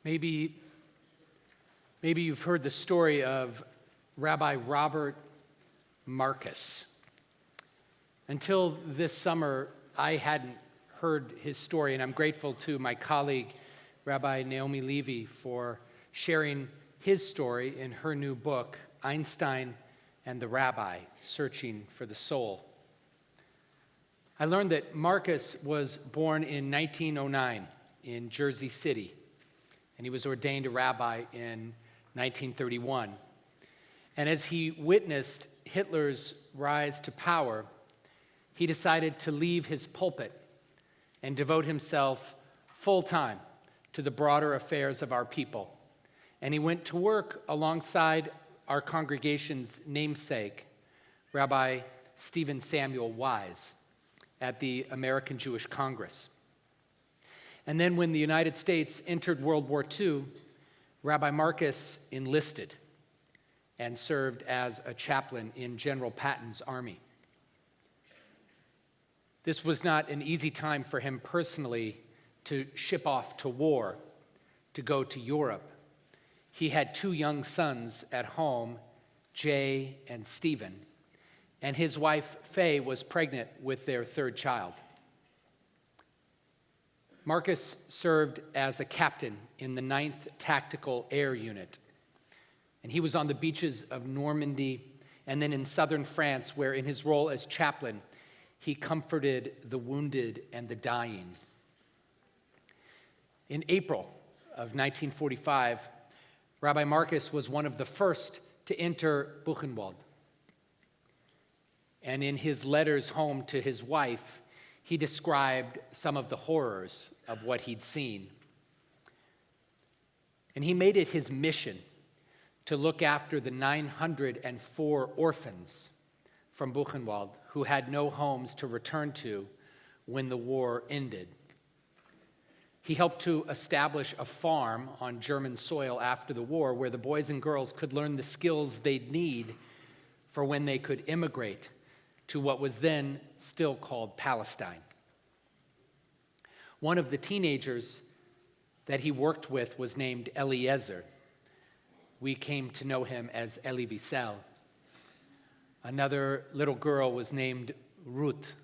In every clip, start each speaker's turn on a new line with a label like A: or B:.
A: Maybe you've heard the story of Rabbi Robert Marcus. Until this summer, I hadn't heard his story, and I'm grateful to my colleague, Rabbi Naomi Levy, for sharing his story in her new book, Einstein and the Rabbi, Searching for the Soul. I learned that Marcus was born in 1909 in Jersey City, and he was ordained a rabbi in 1931. And as he witnessed Hitler's rise to power, he decided to leave his pulpit and devote himself full-time to the broader affairs of our people. And he went to work alongside our congregation's namesake, Rabbi Stephen Samuel Wise, at the American Jewish Congress. And then when the United States entered World War II, Rabbi Marcus enlisted and served as a chaplain in General Patton's army. This was not an easy time for him personally to ship off to war, to go to Europe. He had two young sons at home, Jay and Stephen, and his wife, Faye, was pregnant with their third child. Marcus served as a captain in the 9th Tactical Air Unit, and he was on the beaches of Normandy and then in southern France, where in his role as chaplain, he comforted the wounded and the dying. In April of 1945, Rabbi Marcus was one of the first to enter Buchenwald. And in his letters home to his wife, he described some of the horrors of what he'd seen. And he made it his mission to look after the 904 orphans from Buchenwald who had no homes to return to when the war ended. He helped to establish a farm on German soil after the war where the boys and girls could learn the skills they'd need for when they could immigrate to what was then still called Palestine. One of the teenagers that he worked with was named Eliezer. We came to know him as Elie Wiesel. Another little girl was named Ruth,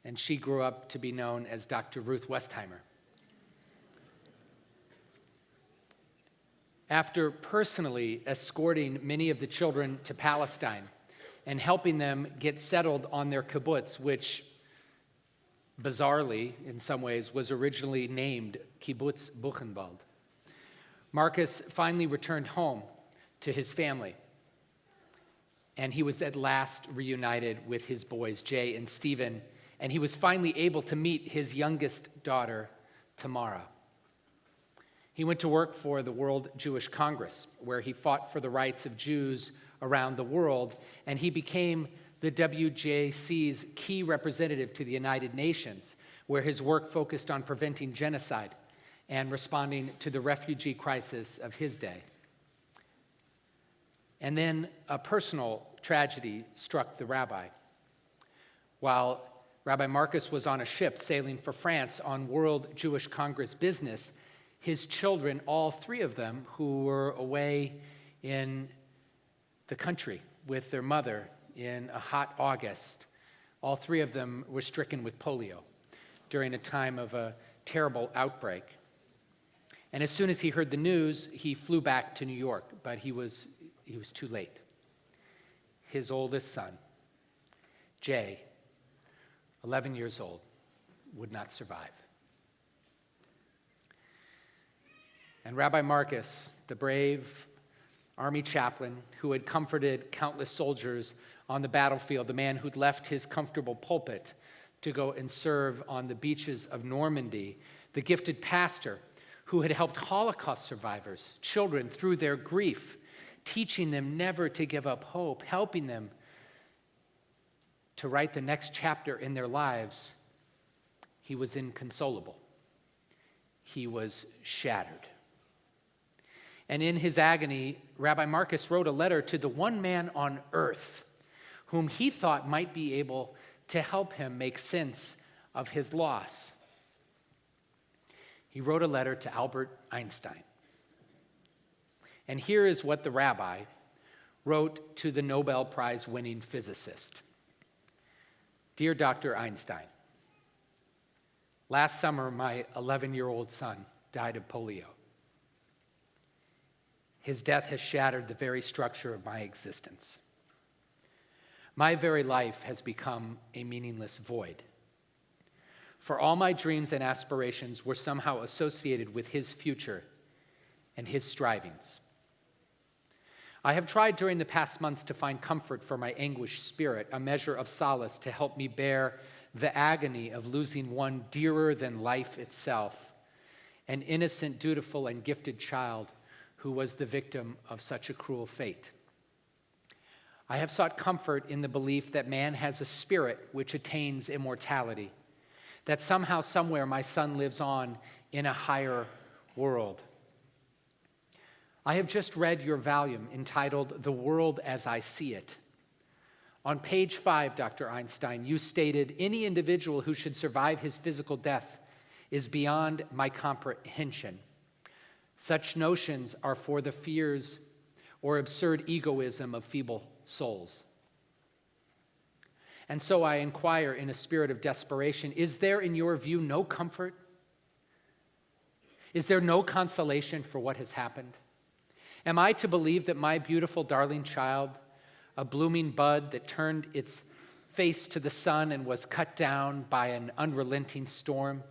A: and she grew up to be known as Dr. Ruth Westheimer. After personally escorting many of the children to Palestine and helping them get settled on their kibbutz, which bizarrely, in some ways, was originally named Kibbutz Buchenwald, Marcus finally returned home to his family, and he was at last reunited with his boys, Jay and Stephen, and he was finally able to meet his youngest daughter, Tamara. He went to work for the World Jewish Congress, where he fought for the rights of Jews around the world, and he became the WJC's key representative to the United Nations, where his work focused on preventing genocide and responding to the refugee crisis of his day. And then a personal tragedy struck the rabbi. While Rabbi Marcus was on a ship sailing for France on World Jewish Congress business, his children, all three of them, who were away in the country with their mother in a hot August, all three of them were stricken with polio during a time of a terrible outbreak. And as soon as he heard the news, he flew back to New York, but he was too late. His oldest son, Jay, 11 years old, would not survive. And Rabbi Marcus, the brave army chaplain who had comforted countless soldiers on the battlefield, the man who'd left his comfortable pulpit to go and serve on the beaches of Normandy, the gifted pastor who had helped Holocaust survivors, children, through their grief, teaching them never to give up hope, helping them to write the next chapter in their lives, he was inconsolable. He was shattered. And in his agony, Rabbi Marcus wrote a letter to the one man on earth whom he thought might be able to help him make sense of his loss. He wrote a letter to Albert Einstein, And here is what the rabbi wrote to the Nobel Prize-winning physicist. Dear Dr. Einstein, last summer my 11-year-old son died of polio. His death has shattered the very structure of my existence. My very life has become a meaningless void. For all my dreams and aspirations were somehow associated with his future and his strivings. I have tried during the past months to find comfort for my anguished spirit, a measure of solace to help me bear the agony of losing one dearer than life itself, an innocent, dutiful, and gifted child who was the victim of such a cruel fate. I have sought comfort in the belief that man has a spirit which attains immortality, that somehow, somewhere, my son lives on in a higher world. I have just read your volume entitled The World as I See It. On page 5, Dr. Einstein, you stated, any individual who should survive his physical death is beyond my comprehension. Such notions are for the fears or absurd egoism of feeble souls. And so I inquire in a spirit of desperation, is there in your view no comfort? Is there no consolation for what has happened? Am I to believe that my beautiful, darling child, a blooming bud that turned its face to the sun and was cut down by an unrelenting storm,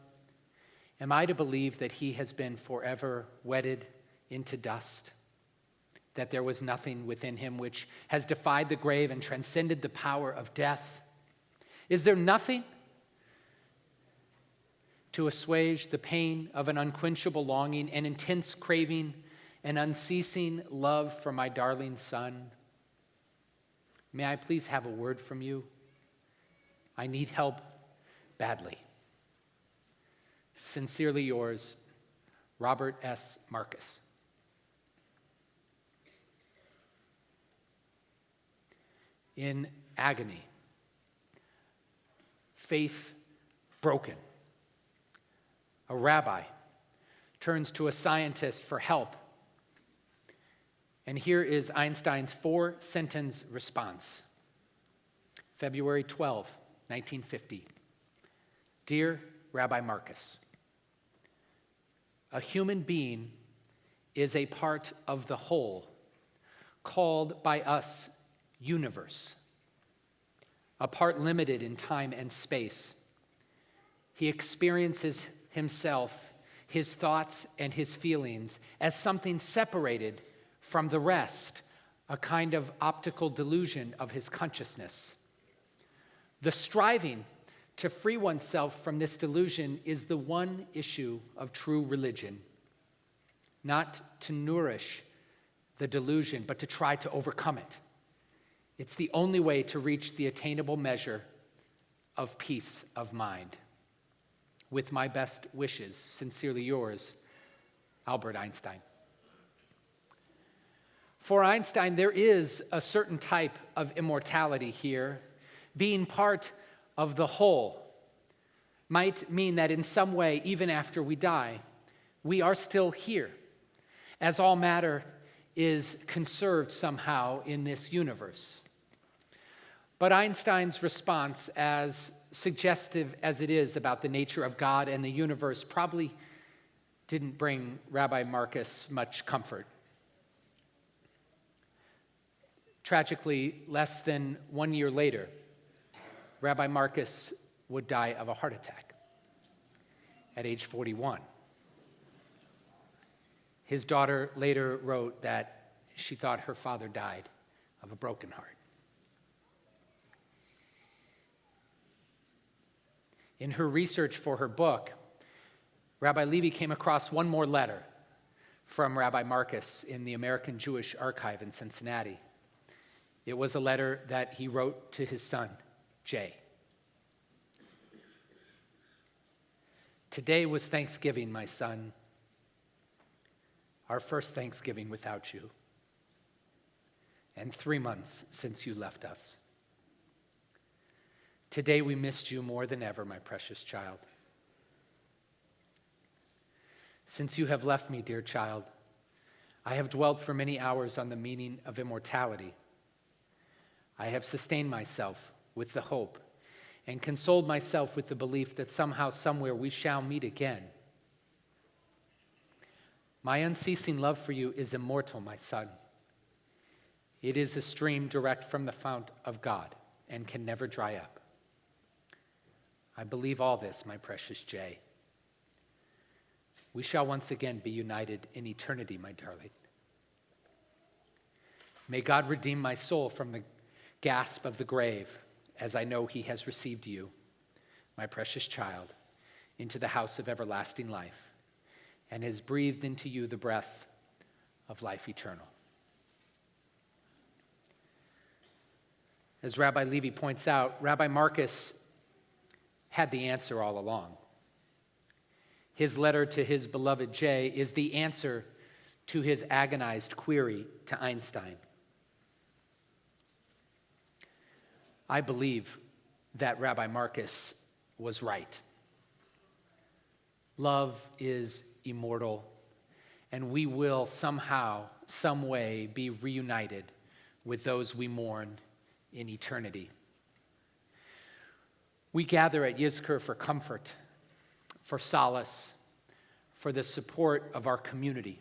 A: am I to believe that he has been forever wedded into dust? That there was nothing within him which has defied the grave and transcended the power of death? Is there nothing to assuage the pain of an unquenchable longing, an intense craving, an unceasing love for my darling son? May I please have a word from you? I need help badly. Sincerely yours, Robert S. Marcus. In agony, faith broken, a rabbi turns to a scientist for help. And here is Einstein's 4-sentence response. February 12, 1950. Dear Rabbi Marcus, a human being is a part of the whole, called by us universe, a part limited in time and space. He experiences himself, his thoughts, and his feelings as something separated from the rest, a kind of optical delusion of his consciousness. The striving to free oneself from this delusion is the one issue of true religion, not to nourish the delusion, but to try to overcome it. It's the only way to reach the attainable measure of peace of mind. With my best wishes, sincerely yours, Albert Einstein. For Einstein, there is a certain type of immortality here. Being part of the whole might mean that in some way, even after we die, we are still here, as all matter is conserved somehow in this universe. But Einstein's response, as suggestive as it is about the nature of God and the universe, probably didn't bring Rabbi Marcus much comfort. Tragically, less than 1 year later, Rabbi Marcus would die of a heart attack at age 41. His daughter later wrote that she thought her father died of a broken heart. In her research for her book, Rabbi Levy came across one more letter from Rabbi Marcus in the American Jewish Archive in Cincinnati. It was a letter that he wrote to his son, Jay. Today was Thanksgiving, my son, our first Thanksgiving without you, and 3 months since you left us. Today we missed you more than ever, my precious child. Since you have left me, dear child, I have dwelt for many hours on the meaning of immortality. I have sustained myself with the hope and consoled myself with the belief that somehow, somewhere, we shall meet again. My unceasing love for you is immortal, my son. It is a stream direct from the fount of God and can never dry up. I believe all this, my precious Jay. We shall once again be united in eternity, my darling. May God redeem my soul from the gasp of the grave, as I know he has received you, my precious child, into the house of everlasting life, and has breathed into you the breath of life eternal. As Rabbi Levy points out, Rabbi Marcus had the answer all along. His letter to his beloved Jay is the answer to his agonized query to Einstein. I believe that Rabbi Marcus was right. Love is immortal, and we will somehow, some way, be reunited with those we mourn in eternity. We gather at Yizkor for comfort, for solace, for the support of our community,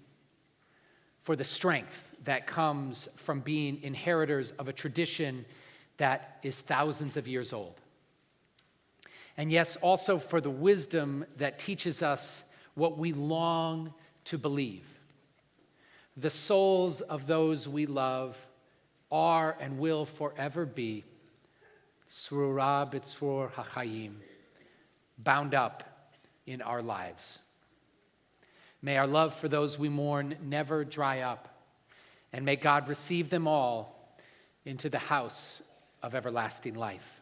A: for the strength that comes from being inheritors of a tradition that is thousands of years old. And yes, also for the wisdom that teaches us what we long to believe. The souls of those we love are and will forever be tzrura b'tzrur hachayim, bound up in our lives. May our love for those we mourn never dry up, and may God receive them all into the house of everlasting life.